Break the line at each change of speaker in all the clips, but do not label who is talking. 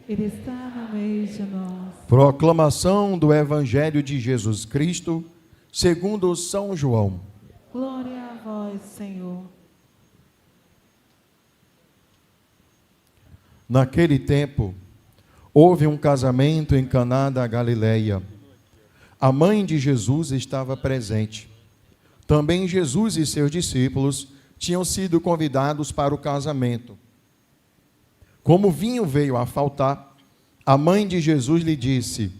Ele está no meio de nós.
Proclamação do Evangelho de Jesus Cristo, segundo São João.
Glória a vós, Senhor.
Naquele tempo, houve um casamento em Caná da Galileia. A mãe de Jesus estava presente. Também Jesus e seus discípulos tinham sido convidados para o casamento. Como o vinho veio a faltar, a mãe de Jesus lhe disse: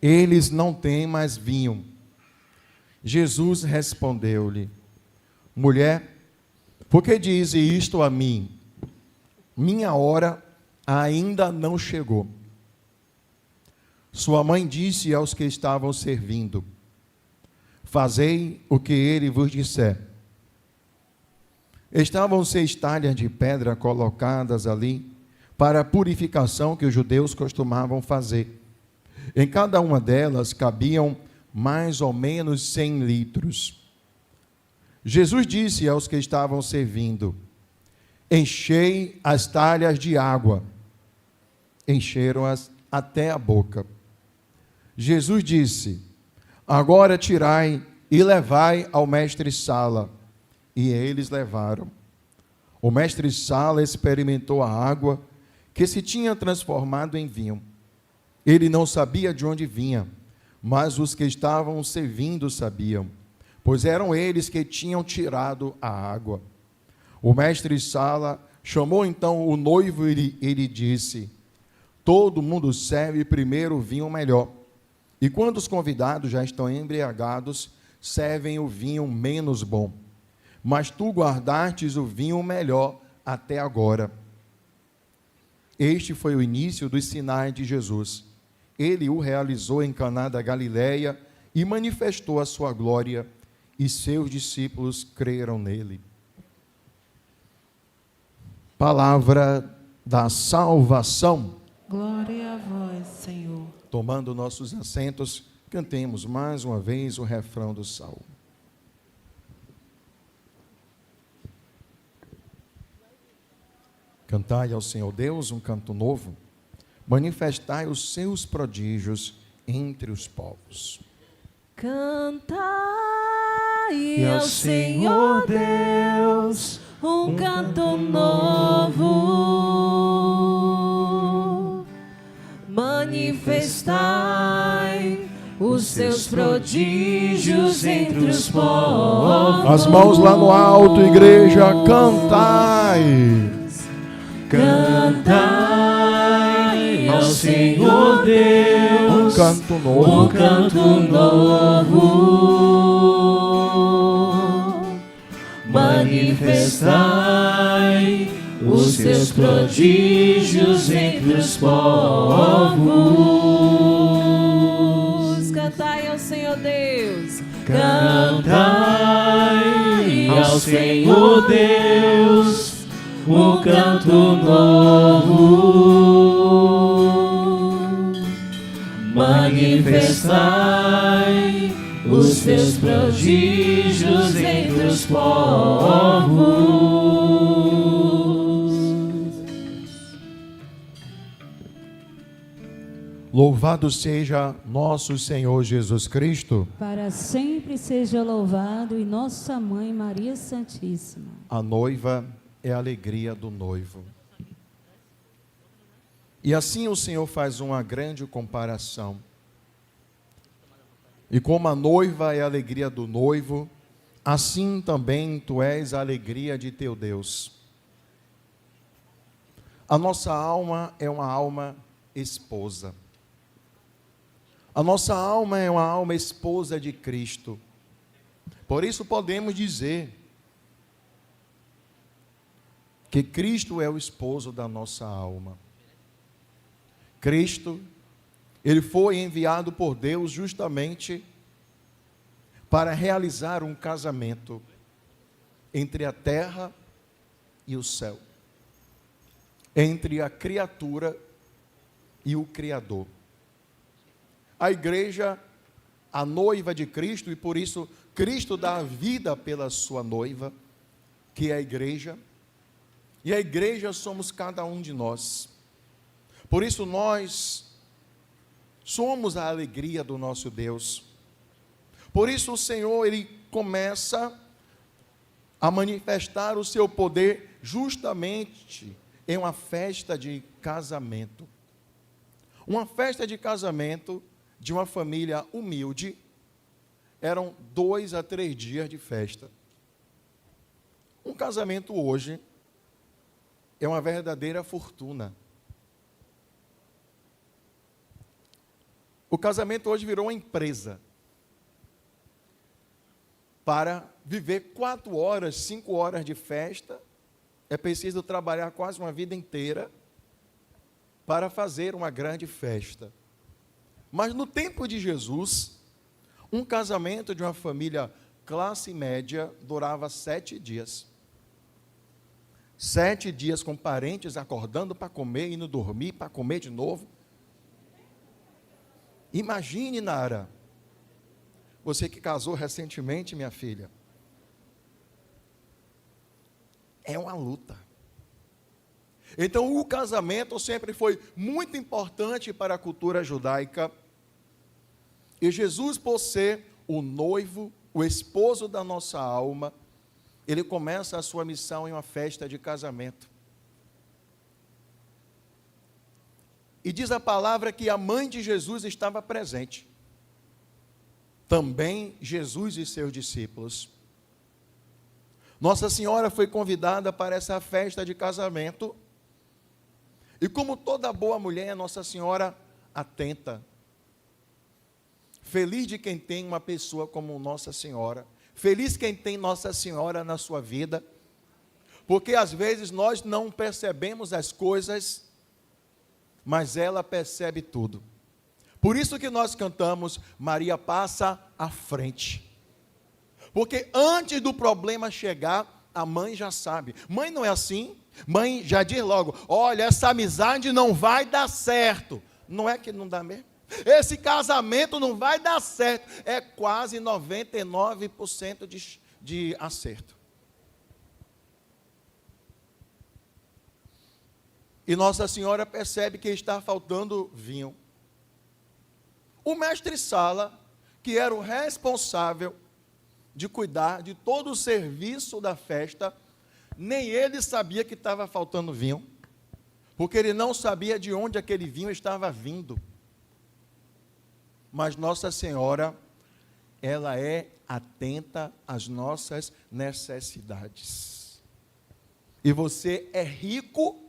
eles não têm mais vinho. Jesus respondeu-lhe: mulher, por que diz isto a mim? Minha hora ainda não chegou. Sua mãe disse aos que estavam servindo: fazei o que ele vos disser. Estavam 6 talhas de pedra colocadas ali para a purificação que os judeus costumavam fazer. Em cada uma delas cabiam mais ou menos 100 litros. Jesus disse aos que estavam servindo: enchei as talhas de água. Encheram-as até a boca. Jesus disse: agora tirai e levai ao mestre-sala. E eles levaram. O mestre-sala experimentou a água que se tinha transformado em vinho. Ele não sabia de onde vinha, mas os que estavam servindo sabiam, pois eram eles que tinham tirado a água. O mestre-sala chamou então o noivo e lhe disse: todo mundo serve primeiro o vinho melhor, e quando os convidados já estão embriagados, servem o vinho menos bom. Mas tu guardastes o vinho melhor até agora. Este foi o início dos sinais de Jesus. Ele o realizou em Caná da Galileia e manifestou a sua glória, e seus discípulos creram nele. Palavra da salvação.
Glória a vós, Senhor.
Tomando nossos assentos, cantemos mais uma vez o refrão do salmo. Cantai ao Senhor Deus um canto novo, manifestai os seus prodígios entre os povos.
Cantai ao Senhor Deus um canto novo, manifestai os seus prodígios entre os povos.
As mãos lá no alto, igreja, cantai.
Cantai ao Senhor Deus
um canto novo,
um canto novo, manifestai os seus prodígios entre os povos. Cantai ao Senhor Deus, cantai ao Senhor Deus um canto novo, manifestai os seus prodígios entre os povos.
Louvado seja nosso Senhor Jesus Cristo.
Para sempre seja louvado, e nossa Mãe Maria Santíssima.
A noiva é a alegria do noivo. E assim o Senhor faz uma grande comparação. E como a noiva é a alegria do noivo, assim também tu és a alegria de teu Deus. A nossa alma é uma alma esposa. A nossa alma é uma alma esposa de Cristo. Por isso podemos dizer que Cristo é o esposo da nossa alma. Cristo, ele foi enviado por Deus justamente para realizar um casamento entre a terra e o céu, entre a criatura e o Criador. A igreja, a noiva de Cristo, e por isso Cristo dá a vida pela sua noiva, que é a igreja, e a igreja somos cada um de nós. Por isso nós somos a alegria do nosso Deus. Por isso o Senhor, Ele começa a manifestar o seu poder justamente em uma festa de casamento. Uma festa de casamento de uma família humilde, eram 2 a 3 dias de festa. Um casamento hoje é uma verdadeira fortuna. O casamento hoje virou uma empresa. Para viver 4 horas, 5 horas de festa, é preciso trabalhar quase uma vida inteira para fazer uma grande festa. Mas no tempo de Jesus, um casamento de uma família classe média durava 7 dias. 7 dias com parentes acordando para comer, indo dormir para comer de novo. Imagine, Nara, você que casou recentemente, minha filha. É uma luta. Então, o casamento sempre foi muito importante para a cultura judaica. E Jesus, por ser o noivo, o esposo da nossa alma, ele começa a sua missão em uma festa de casamento. E diz a palavra que a mãe de Jesus estava presente. Também Jesus e seus discípulos. Nossa Senhora foi convidada para essa festa de casamento. E como toda boa mulher, Nossa Senhora atenta. Feliz de quem tem uma pessoa como Nossa Senhora. Feliz quem tem Nossa Senhora na sua vida. Porque às vezes nós não percebemos as coisas, mas ela percebe tudo. Por isso que nós cantamos, Maria passa à frente. Porque antes do problema chegar, a mãe já sabe. Mãe não é assim? Mãe já diz logo, olha, essa amizade não vai dar certo. Não é que não dá mesmo? Esse casamento não vai dar certo. É quase 99% de acerto. E Nossa Senhora percebe que está faltando vinho. O mestre Sala, que era o responsável de cuidar de todo o serviço da festa, nem ele sabia que estava faltando vinho, porque ele não sabia de onde aquele vinho estava vindo. Mas Nossa Senhora, ela é atenta às nossas necessidades. E você é rico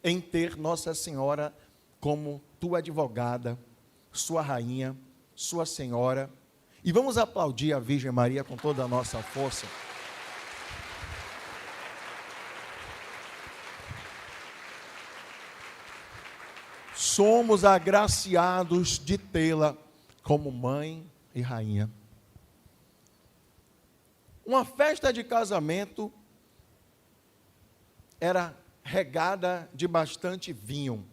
em ter Nossa Senhora como tua advogada, sua rainha, sua senhora. E vamos aplaudir a Virgem Maria com toda a nossa força. Somos agraciados de tê-la como mãe e rainha. Uma festa de casamento era regada de bastante vinho,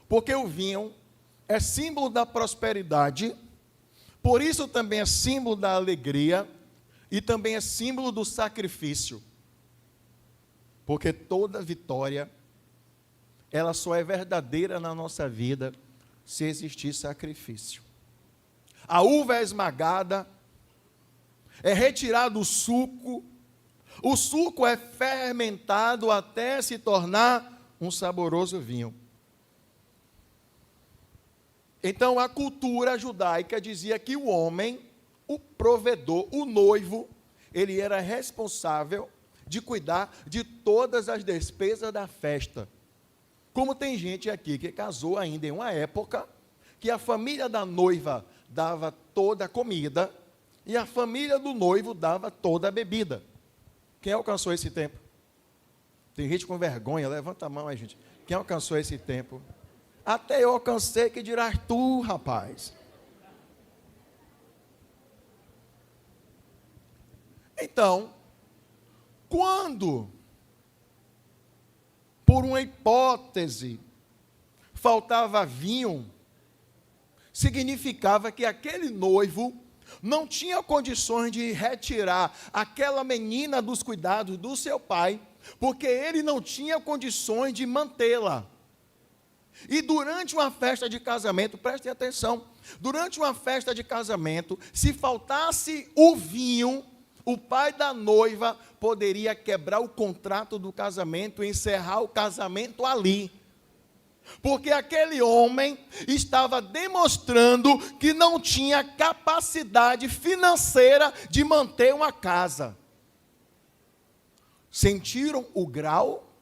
porque o vinho é símbolo da prosperidade, por isso também é símbolo da alegria e também é símbolo do sacrifício, porque toda vitória ela só é verdadeira na nossa vida se existir sacrifício. A uva é esmagada, é retirado o suco é fermentado até se tornar um saboroso vinho. Então a cultura judaica dizia que o homem, o provedor, o noivo, ele era responsável de cuidar de todas as despesas da festa. Como tem gente aqui que casou ainda em uma época que a família da noiva dava toda a comida e a família do noivo dava toda a bebida. Quem alcançou esse tempo? Tem gente com vergonha, levanta a mão aí, gente. Quem alcançou esse tempo? Até eu alcancei, que dirás tu, rapaz. Então, quando, por uma hipótese, faltava vinho, significava que aquele noivo não tinha condições de retirar aquela menina dos cuidados do seu pai, porque ele não tinha condições de mantê-la. E durante uma festa de casamento, prestem atenção, durante uma festa de casamento, se faltasse o vinho, o pai da noiva poderia quebrar o contrato do casamento e encerrar o casamento ali. Porque aquele homem estava demonstrando que não tinha capacidade financeira de manter uma casa. Sentiram o grau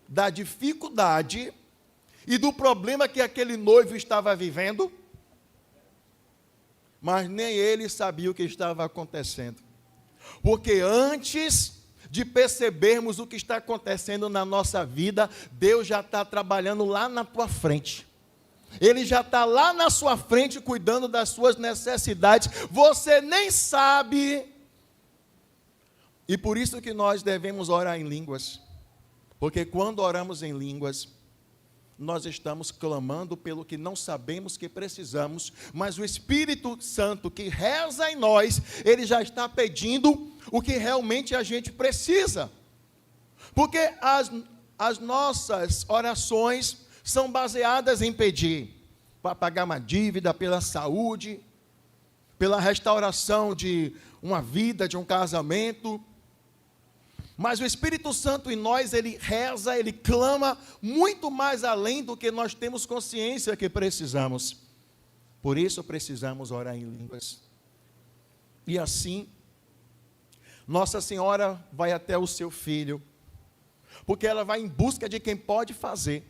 da dificuldade e do problema que aquele noivo estava vivendo? Mas nem ele sabia o que estava acontecendo. Porque antes de percebermos o que está acontecendo na nossa vida, Deus já está trabalhando lá na tua frente. Ele já está lá na sua frente cuidando das suas necessidades. Você nem sabe. E por isso que nós devemos orar em línguas. Porque quando oramos em línguas, nós estamos clamando pelo que não sabemos que precisamos, mas o Espírito Santo que reza em nós, ele já está pedindo o que realmente a gente precisa. Porque as nossas orações são baseadas em pedir para pagar uma dívida, pela saúde, pela restauração de uma vida, de um casamento. Mas o Espírito Santo em nós, ele reza, ele clama muito mais além do que nós temos consciência que precisamos. Por isso precisamos orar em línguas. E assim, Nossa Senhora vai até o seu filho, porque ela vai em busca de quem pode fazer.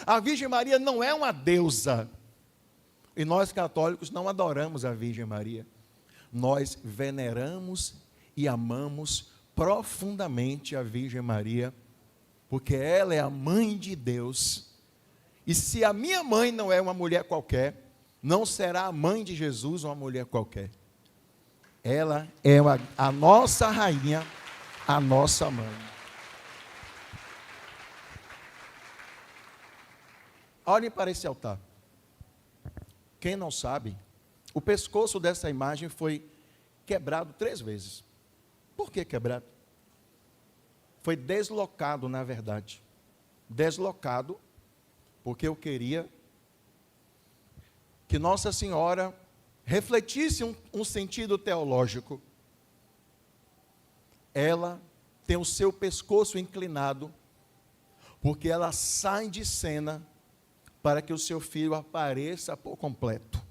A Virgem Maria não é uma deusa, e nós católicos não adoramos a Virgem Maria. Nós veneramos e amamos profundamente a Virgem Maria, porque ela é a mãe de Deus. E se a minha mãe não é uma mulher qualquer, não será a mãe de Jesus uma mulher qualquer. Ela é a nossa rainha, a nossa mãe. Olhem para esse altar. Quem não sabe, o pescoço dessa imagem foi quebrado 3 vezes. Por que quebrado? Foi deslocado, na verdade. Deslocado, porque eu queria que Nossa Senhora refletisse um sentido teológico. Ela tem o seu pescoço inclinado, porque ela sai de cena para que o seu filho apareça por completo.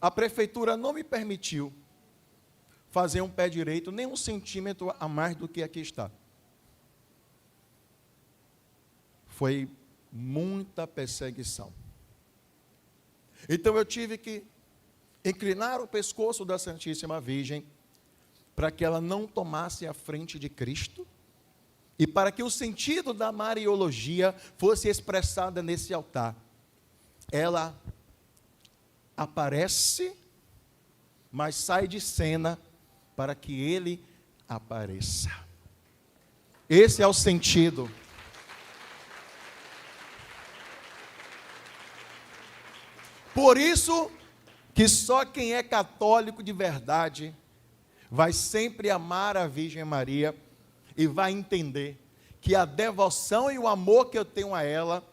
A prefeitura não me permitiu fazer um pé direito nem 1 centímetro a mais do que aqui está. Foi muita perseguição. Então eu tive que inclinar o pescoço da Santíssima Virgem para que ela não tomasse a frente de Cristo e para que o sentido da Mariologia fosse expressada nesse altar. Ela aparece, mas sai de cena para que ele apareça. Esse é o sentido. Por isso que só quem é católico de verdade vai sempre amar a Virgem Maria e vai entender que a devoção e o amor que eu tenho a ela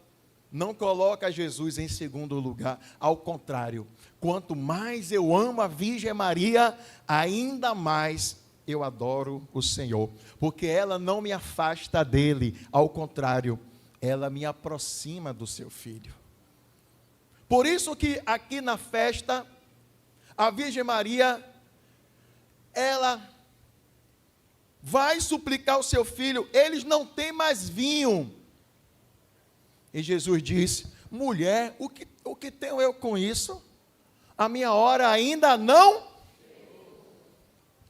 não coloca Jesus em segundo lugar. Ao contrário, quanto mais eu amo a Virgem Maria, ainda mais eu adoro o Senhor. Porque ela não me afasta dele, ao contrário, ela me aproxima do seu Filho. Por isso que aqui na festa, a Virgem Maria, ela vai suplicar ao seu filho, eles não têm mais vinho. E Jesus disse, mulher, o que tenho eu com isso? A minha hora ainda não.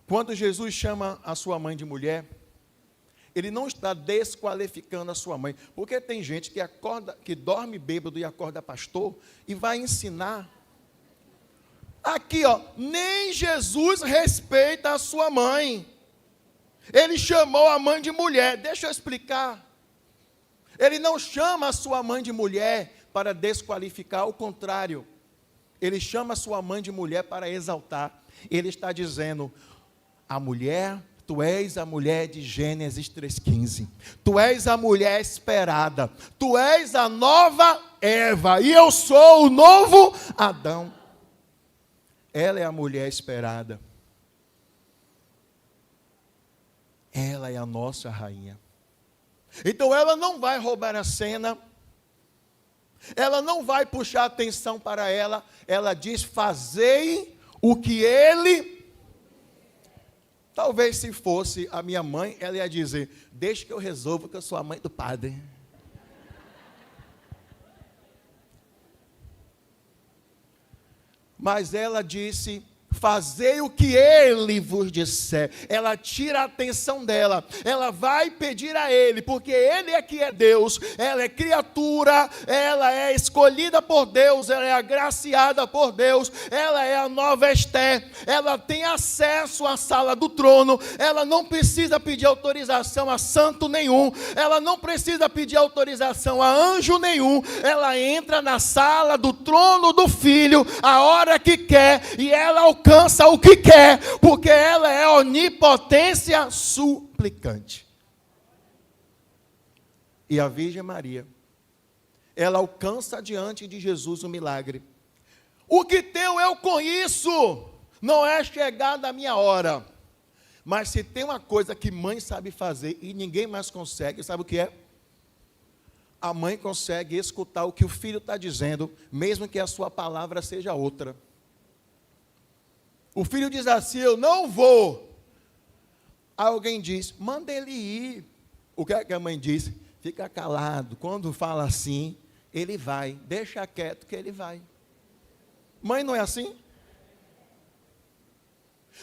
Quando Jesus chama a sua mãe de mulher, ele não está desqualificando a sua mãe, porque tem gente que dorme bêbado e acorda pastor e vai ensinar. Aqui, nem Jesus respeita a sua mãe. Ele chamou a mãe de mulher. Deixa eu explicar. Ele não chama a sua mãe de mulher para desqualificar, ao contrário. Ele chama a sua mãe de mulher para exaltar. Ele está dizendo, a mulher Tu és a mulher de Gênesis 3,15. Tu és a mulher esperada. Tu és a nova Eva. E eu sou o novo Adão. Ela é a mulher esperada. Ela é a nossa rainha. Então ela não vai roubar a cena. Ela não vai puxar atenção para ela. Ela diz: fazei o que ele... Talvez se fosse a minha mãe, ela ia dizer: deixa que eu resolvo, que eu sou a mãe do padre. Mas ela disse: fazei o que ele vos disser. Ela tira a atenção dela. Ela vai pedir a ele, porque ele é que é Deus. Ela é criatura, ela é escolhida por Deus, ela é agraciada por Deus. Ela é a nova Esté. Ela tem acesso à sala do trono. Ela não precisa pedir autorização a santo nenhum. Ela não precisa pedir autorização a anjo nenhum. Ela entra na sala do trono do Filho a hora que quer, e ela alcança o que quer, porque ela é onipotência suplicante. E a Virgem Maria, ela alcança diante de Jesus o milagre. O que tenho eu com isso? Não é chegada a minha hora. Mas se tem uma coisa que mãe sabe fazer e ninguém mais consegue, sabe o que é? A mãe consegue escutar o que o filho está dizendo, mesmo que a sua palavra seja outra. O filho diz assim: eu não vou. Alguém diz: manda ele ir. O que é que a mãe diz? Fica calado. Quando fala assim, ele vai. Deixa quieto que ele vai. Mãe não é assim?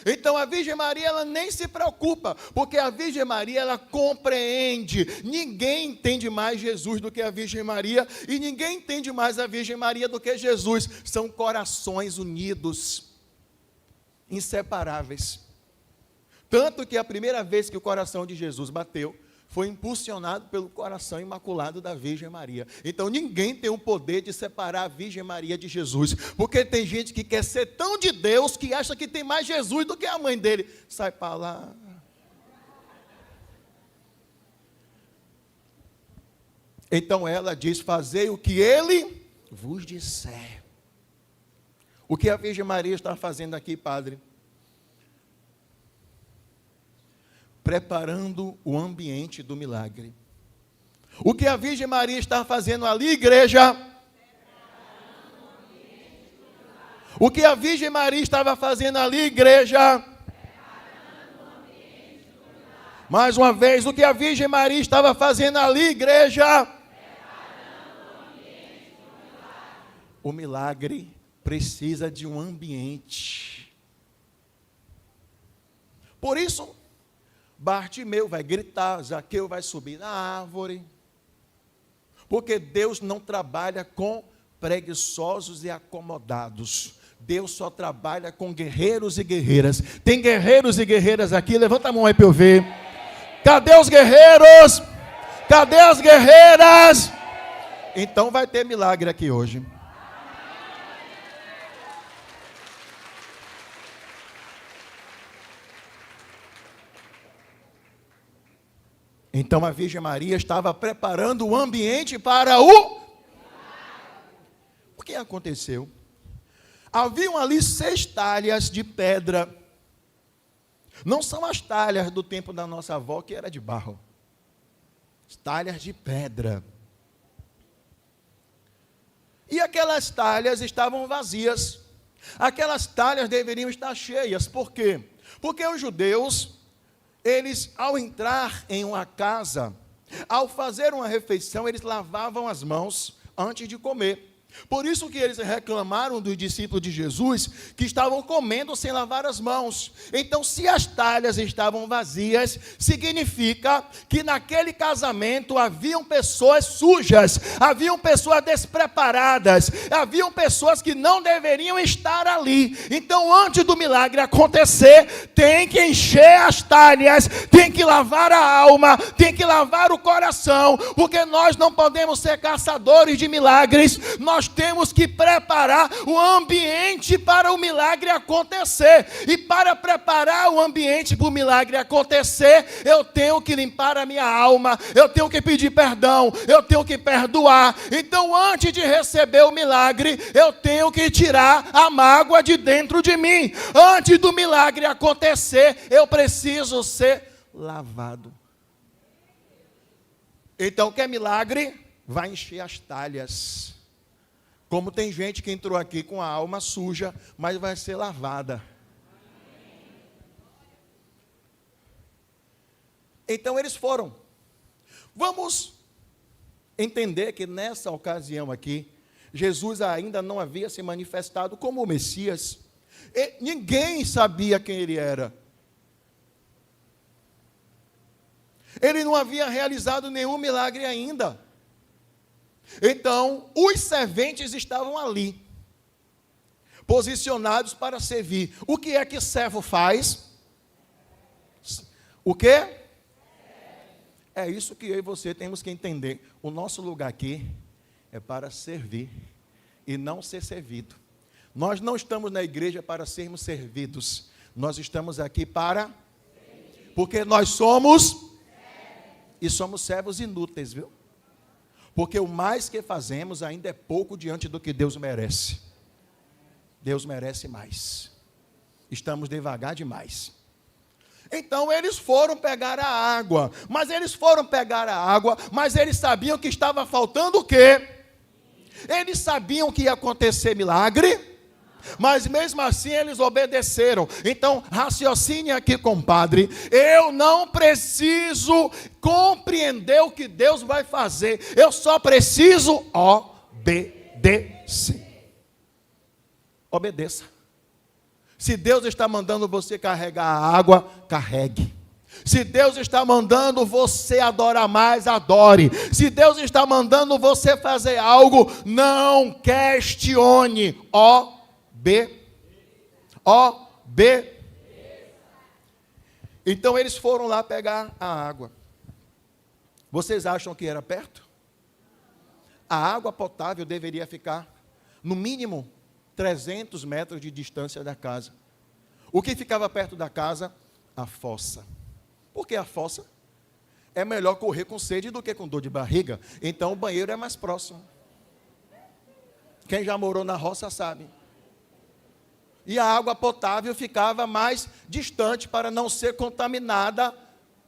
Então a Virgem Maria, ela nem se preocupa, porque a Virgem Maria, ela compreende. Ninguém entende mais Jesus do que a Virgem Maria, e ninguém entende mais a Virgem Maria do que Jesus. São corações unidos, inseparáveis. Tanto que a primeira vez que o coração de Jesus bateu, foi impulsionado pelo coração imaculado da Virgem Maria. Então ninguém tem o poder de separar a Virgem Maria de Jesus, porque tem gente que quer ser tão de Deus, que acha que tem mais Jesus do que a mãe dele. Sai para lá. Então ela diz: fazei o que ele vos disser. O que a Virgem Maria está fazendo aqui, padre? Preparando o ambiente do milagre. O que a Virgem Maria está fazendo ali, igreja? O que a Virgem Maria estava fazendo ali, igreja? Mais uma vez, o que a Virgem Maria estava fazendo ali, igreja? O milagre precisa de um ambiente. Por isso, Bartimeu vai gritar, Zaqueu vai subir na árvore. Porque Deus não trabalha com preguiçosos e acomodados. Deus só trabalha com guerreiros e guerreiras. Tem guerreiros e guerreiras aqui? Levanta a mão aí para eu ver. Cadê os guerreiros? Cadê as guerreiras? Então vai ter milagre aqui hoje. Então a Virgem Maria estava preparando o ambiente para o... O que aconteceu? Haviam ali 6 talhas de pedra. Não são as talhas do tempo da nossa avó, que era de barro. Talhas de pedra. E aquelas talhas estavam vazias. Aquelas talhas deveriam estar cheias. Por quê? Porque os judeus, eles, ao entrar em uma casa, ao fazer uma refeição, eles lavavam as mãos antes de comer. Por isso que eles reclamaram dos discípulos de Jesus, que estavam comendo sem lavar as mãos. Então, se as talhas estavam vazias, significa que naquele casamento haviam pessoas sujas, haviam pessoas despreparadas, haviam pessoas que não deveriam estar ali. Então, antes do milagre acontecer, tem que encher as talhas, tem que lavar a alma, tem que lavar o coração, porque nós não podemos ser caçadores de milagres, nós nós temos que preparar o ambiente para o milagre acontecer. E para preparar o ambiente para o milagre acontecer, eu tenho que limpar a minha alma, eu tenho que pedir perdão, eu tenho que perdoar. Então, antes de receber o milagre, eu tenho que tirar a mágoa de dentro de mim. Antes do milagre acontecer, eu preciso ser lavado. Então, quer milagre? Vai encher as talhas. Como tem gente que entrou aqui com a alma suja, mas vai ser lavada. Então eles foram. Vamos entender que nessa ocasião aqui, Jesus ainda não havia se manifestado como o Messias. E ninguém sabia quem ele era. Ele não havia realizado nenhum milagre ainda. Então, os serventes estavam ali, posicionados para servir. O que é que servo faz? O quê? É isso que eu e você temos que entender. O nosso lugar aqui é para servir e não ser servido. Nós não estamos na igreja para sermos servidos. Nós estamos aqui para... Porque nós somos... E somos servos inúteis, viu? Porque o mais que fazemos ainda é pouco diante do que Deus merece. Deus merece mais. Estamos devagar demais. Então eles foram pegar a água. Mas eles sabiam que estava faltando o quê? Eles sabiam que ia acontecer milagre, mas mesmo assim eles obedeceram. Então, raciocine aqui, compadre. Eu não preciso compreender o que Deus vai fazer. Eu só preciso obedecer. Obedeça. Se Deus está mandando você carregar a água, carregue. Se Deus está mandando você adorar mais, adore. Se Deus está mandando você fazer algo, não questione. Então eles foram lá pegar a água. Vocês acham que era perto? A água potável deveria ficar, no mínimo, 300 metros de distância da casa. O que ficava perto da casa? A fossa. Por que a fossa? É melhor correr com sede do que com dor de barriga. Então o banheiro é mais próximo. Quem já morou na roça sabe. E a água potável ficava mais distante para não ser contaminada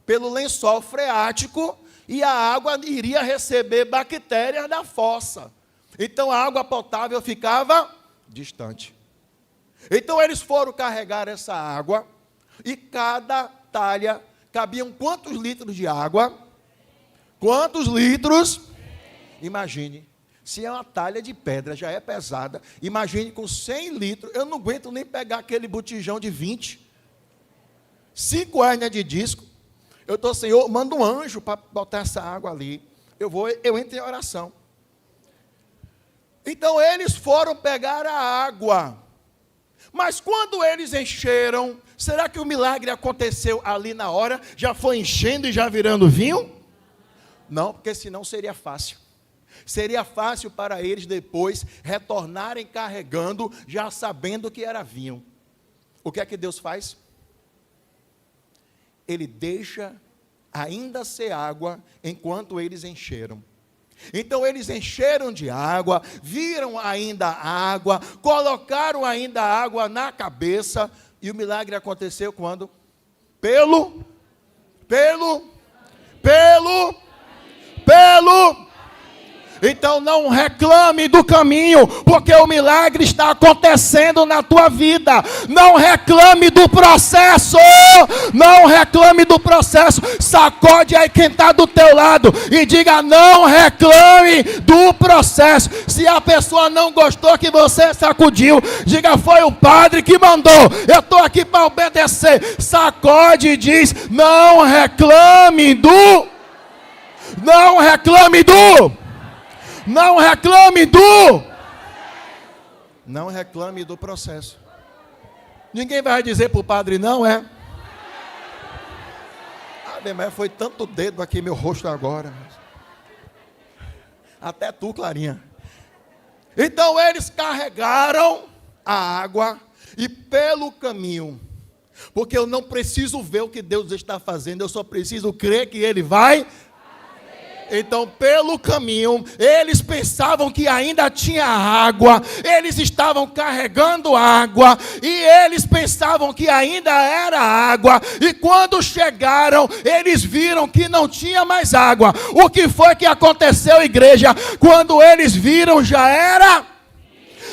pelo lençol freático, e a água iria receber bactérias da fossa. Então a água potável ficava distante. Então eles foram carregar essa água, e cada talha cabiam quantos litros de água? Quantos litros? Imagine. Se é uma talha de pedra, já é pesada. Imagine com 100 litros. Eu não aguento nem pegar aquele botijão de 20. 5 hérnias de disco. Eu estou, Senhor, manda um anjo para botar essa água ali. Eu entro em oração. Então eles foram pegar a água. Mas quando eles encheram, será que o milagre aconteceu ali na hora? Já foi enchendo e já virando vinho? Não, porque senão seria fácil. Seria fácil para eles depois retornarem carregando, já sabendo que era vinho. O que é que Deus faz? Ele deixa ainda ser água enquanto eles encheram. Então eles encheram de água, viram ainda água, colocaram ainda água na cabeça, e o milagre aconteceu quando? Pelo Então não reclame do caminho, porque o milagre está acontecendo na tua vida. Não reclame do processo. Não reclame do processo. Sacode aí quem está do teu lado e diga: não reclame do processo. Se a pessoa não gostou que você sacudiu, diga: foi o padre que mandou. Eu estou aqui para obedecer. Sacode e diz: não reclame do processo. Ninguém vai dizer para o padre não, é? Mas foi tanto dedo aqui meu rosto agora. Até tu, Clarinha. Então eles carregaram a água e pelo caminho, porque eu não preciso ver o que Deus está fazendo, eu só preciso crer que Ele vai. Então, pelo caminho, eles pensavam que ainda tinha água, eles estavam carregando água, e eles pensavam que ainda era água, e quando chegaram, eles viram que não tinha mais água. O que foi que aconteceu, igreja? Quando eles viram, já era.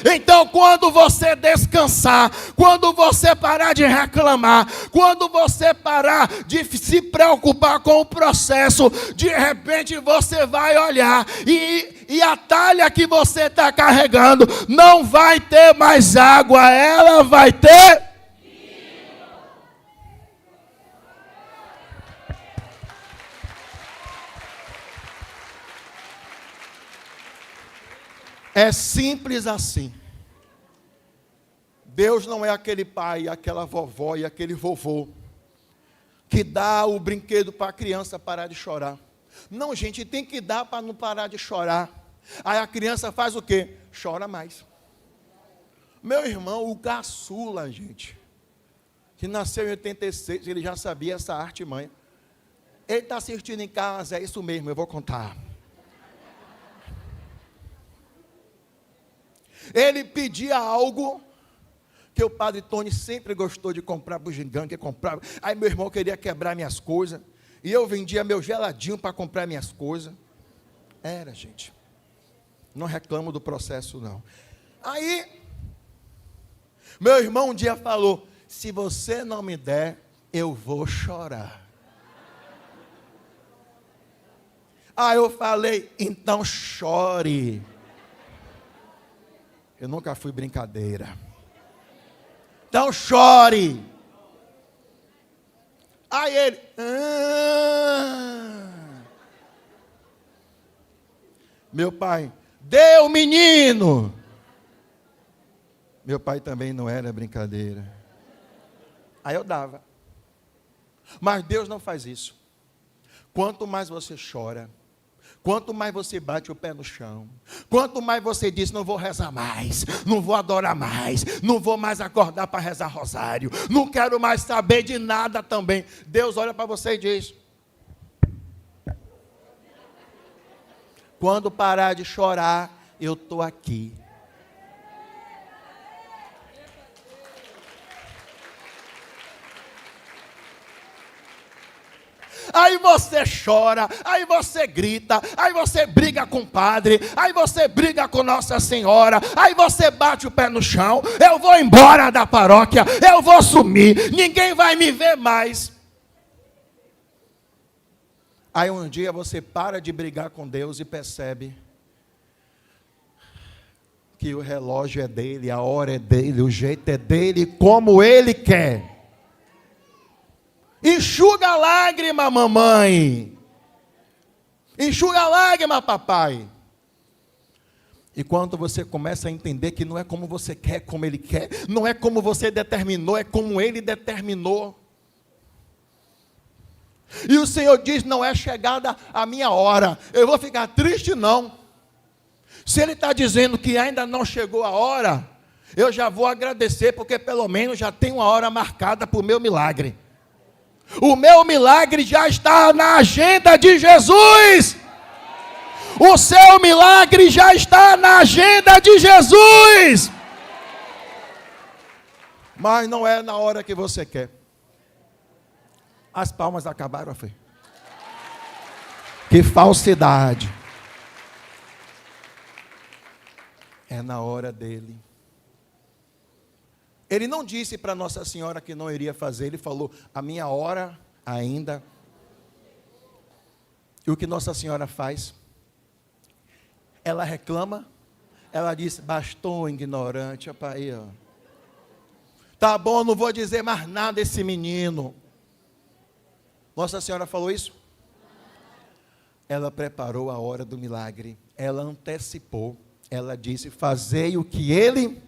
Então, quando você descansar, quando você parar de reclamar, quando você parar de se preocupar com o processo, de repente você vai olhar e a talha que você está carregando não vai ter mais água, ela vai ter. É simples assim. Deus não é aquele pai, aquela vovó e aquele vovô que dá o brinquedo para a criança parar de chorar. Não, gente, tem que dar para não parar de chorar. Aí a criança faz o quê? Chora mais. Meu irmão, o caçula, gente, que nasceu em 86, ele já sabia essa artimanha. Ele está assistindo em casa, é isso mesmo, eu vou contar. Ele pedia algo que o padre Tony sempre gostou de comprar bugiganga, que comprava. Aí meu irmão queria quebrar minhas coisas, e eu vendia meu geladinho para comprar minhas coisas. Era, gente. Não reclamo do processo, não. Aí, meu irmão um dia falou: se você não me der, eu vou chorar. Aí eu falei: então chore. Eu nunca fui brincadeira. Então chore. Aí ele. Meu pai, deu menino. Meu pai também não era brincadeira. Aí eu dava. Mas Deus não faz isso. Quanto mais você chora, quanto mais você bate o pé no chão, quanto mais você diz: não vou rezar mais, não vou adorar mais, não vou mais acordar para rezar rosário, não quero mais saber de nada também. Deus olha para você e diz: quando parar de chorar, eu estou aqui. Aí você chora, aí você grita, aí você briga com o padre, aí você briga com Nossa Senhora, aí você bate o pé no chão: eu vou embora da paróquia, eu vou sumir, ninguém vai me ver mais. Aí um dia você para de brigar com Deus e percebe que o relógio é dele, a hora é dele, o jeito é dele, como ele quer. Enxuga a lágrima, mamãe. Enxuga a lágrima, papai. E quando você começa a entender que não é como você quer, como ele quer, não é como você determinou, é como ele determinou. E o Senhor diz: não é chegada a minha hora, eu vou ficar triste não. Se Ele está dizendo que ainda não chegou a hora, eu já vou agradecer, porque pelo menos já tem uma hora marcada para o meu milagre. O meu milagre já está na agenda de Jesus. O seu milagre já está na agenda de Jesus. Mas não é na hora que você quer. As palmas acabaram, foi. Que falsidade. É na hora dele. Ele não disse para Nossa Senhora que não iria fazer, ele falou: a minha hora ainda. E o que Nossa Senhora faz? Ela reclama, ela diz: bastou ignorante, opa aí, ó. Tá bom, não vou dizer mais nada a esse menino. Nossa Senhora falou isso? Ela preparou a hora do milagre, ela antecipou, ela disse: fazei o que ele...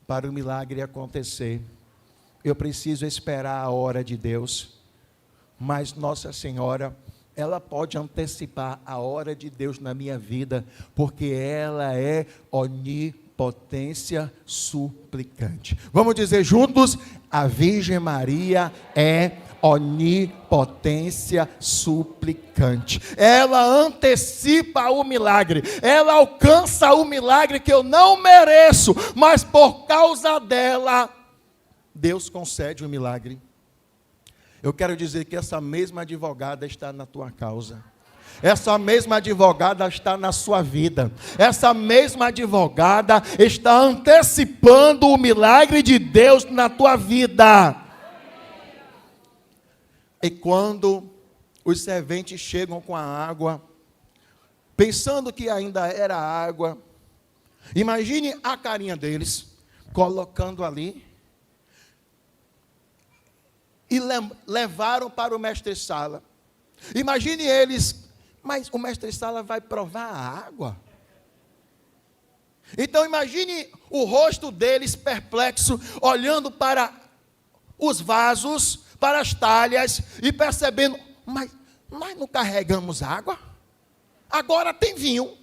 Para o milagre acontecer, eu preciso esperar a hora de Deus. Mas Nossa Senhora ela pode antecipar a hora de Deus na minha vida, porque ela é onipotência suplicante. Vamos dizer juntos? A Virgem Maria é onipotência suplicante. Ela antecipa o milagre, ela alcança o milagre que eu não mereço, mas por causa dela, Deus concede o milagre. Eu quero dizer que essa mesma advogada está na tua causa. Essa mesma advogada está na sua vida. Essa mesma advogada está antecipando o milagre de Deus na tua vida. E quando os serventes chegam com a água, pensando que ainda era água, imagine a carinha deles, colocando ali, e levaram para o mestre-sala. Imagine eles, mas o mestre-sala vai provar a água? Então imagine o rosto deles perplexo, olhando para os vasos, para as talhas, e percebendo, mas nós não carregamos água? Agora tem vinho.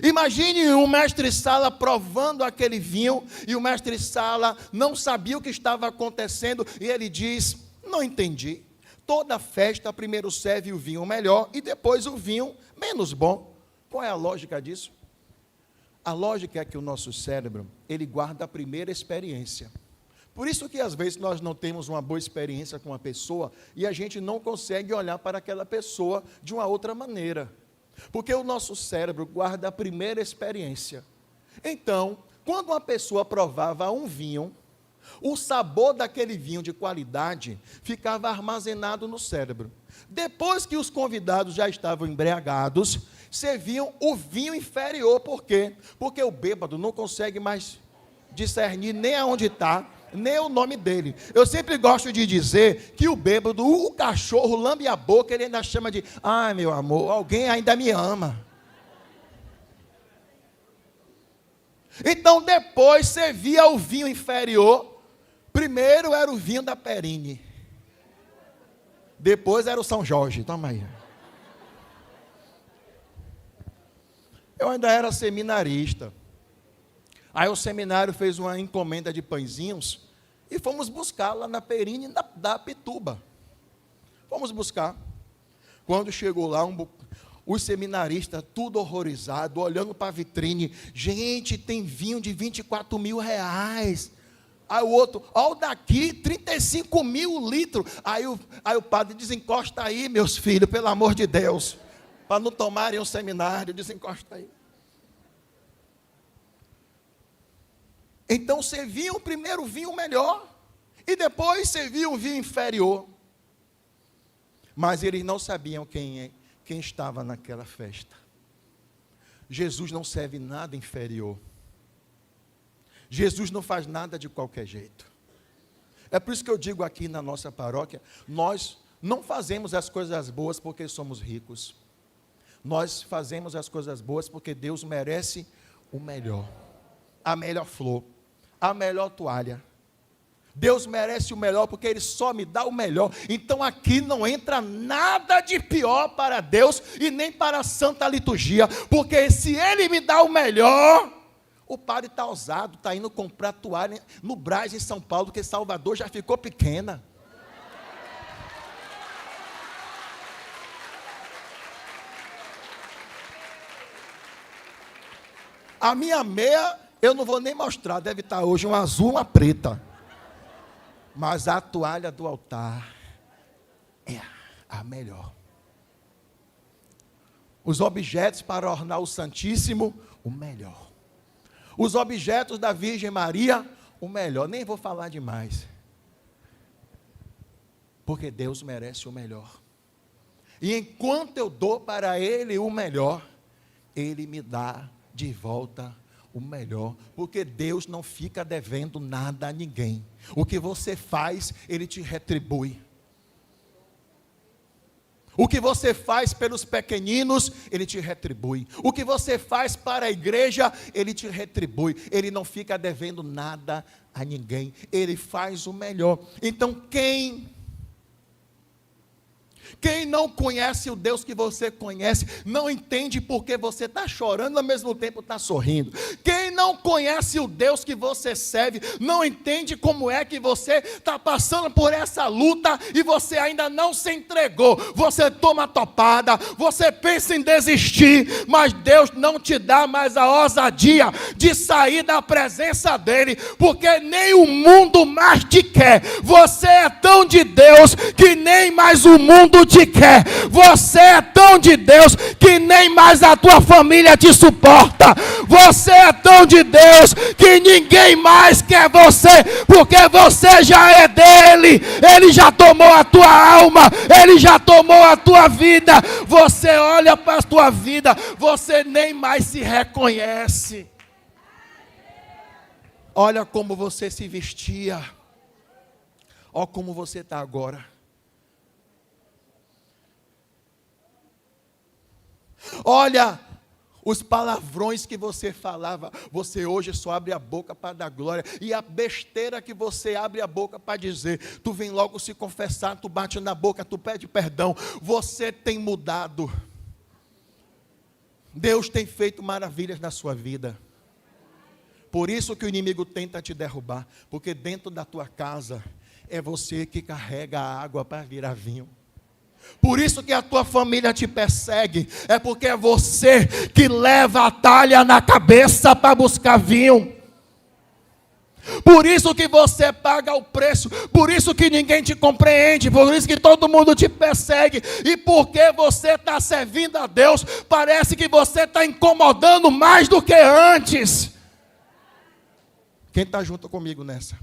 Imagine o mestre-sala provando aquele vinho, e o mestre-sala não sabia o que estava acontecendo, e ele diz, não entendi, toda festa primeiro serve o vinho melhor, e depois o vinho menos bom. Qual é a lógica disso? A lógica é que o nosso cérebro, ele guarda a primeira experiência. Por isso que às vezes nós não temos uma boa experiência com uma pessoa, e a gente não consegue olhar para aquela pessoa de uma outra maneira. Porque o nosso cérebro guarda a primeira experiência. Então, quando uma pessoa provava um vinho, o sabor daquele vinho de qualidade ficava armazenado no cérebro. Depois que os convidados já estavam embriagados, serviam o vinho inferior. Por quê? Porque o bêbado não consegue mais discernir nem aonde está, nem o nome dele. Eu sempre gosto de dizer que o bêbado, o cachorro lambe a boca, ele ainda chama de, ai meu amor, alguém ainda me ama. Então depois servia o vinho inferior. Primeiro era o vinho da Perine, depois era o São Jorge. Toma aí. Eu ainda era seminarista. Aí o seminário fez uma encomenda de pãezinhos e fomos buscar lá na Perine da Pituba. Fomos buscar. Quando chegou lá, os seminaristas, tudo horrorizado, olhando para a vitrine. Gente, tem vinho de 24 mil reais. Aí o outro, ó, o daqui, 35 mil litros. Aí o padre desencosta aí, meus filhos, pelo amor de Deus. Para não tomarem um seminário, desencosta aí. Então serviam primeiro o vinho melhor, e depois serviam o vinho inferior. Mas eles não sabiam quem estava naquela festa. Jesus não serve nada inferior. Jesus não faz nada de qualquer jeito. É por isso que eu digo aqui na nossa paróquia, nós não fazemos as coisas boas porque somos ricos. Nós fazemos as coisas boas porque Deus merece o melhor. A melhor flor, a melhor toalha. Deus merece o melhor porque Ele só me dá o melhor. Então aqui não entra nada de pior para Deus e nem para a Santa Liturgia. Porque se Ele me dá o melhor, o padre está ousado, está indo comprar toalha no Brás, em São Paulo, porque Salvador já ficou pequena. A minha meia, eu não vou nem mostrar, deve estar hoje uma azul, uma preta. Mas a toalha do altar é a melhor. Os objetos para ornar o Santíssimo, o melhor. Os objetos da Virgem Maria, o melhor. Nem vou falar demais. Porque Deus merece o melhor. E enquanto eu dou para Ele o melhor, Ele me dá de volta o melhor, porque Deus não fica devendo nada a ninguém. O que você faz, Ele te retribui. O que você faz pelos pequeninos, Ele te retribui. O que você faz para a igreja, Ele te retribui. Ele não fica devendo nada a ninguém. Ele faz o melhor. Então Quem não conhece o Deus que você conhece, não entende porque você está chorando e ao mesmo tempo está sorrindo. Quem não conhece o Deus que você serve, não entende como é que você está passando por essa luta e você ainda não se entregou. Você toma topada, você pensa em desistir, mas Deus não te dá mais a ousadia de sair da presença dEle, porque nem o mundo mais te quer. Você é tão de Deus que nem mais o mundo te quer. Você é tão de Deus que nem mais a tua família te suporta. Você é tão de Deus que ninguém mais quer você, porque você já é dele. Ele já tomou a tua alma, ele já tomou a tua vida. Você olha para a tua vida, você nem mais se reconhece. Olha como você se vestia, olha como você está agora. Olha os palavrões que você falava. Você hoje só abre a boca para dar glória. E a besteira que você abre a boca para dizer. Tu vem logo se confessar, tu bate na boca, tu pede perdão. Você tem mudado. Deus tem feito maravilhas na sua vida. Por isso que o inimigo tenta te derrubar. Porque dentro da tua casa é você que carrega a água para virar vinho. Por isso que a tua família te persegue. É porque é você que leva a talha na cabeça para buscar vinho. Por isso que você paga o preço. Por isso que ninguém te compreende. Por isso que todo mundo te persegue. E porque você está servindo a Deus, parece que você está incomodando mais do que antes. Quem está junto comigo nessa?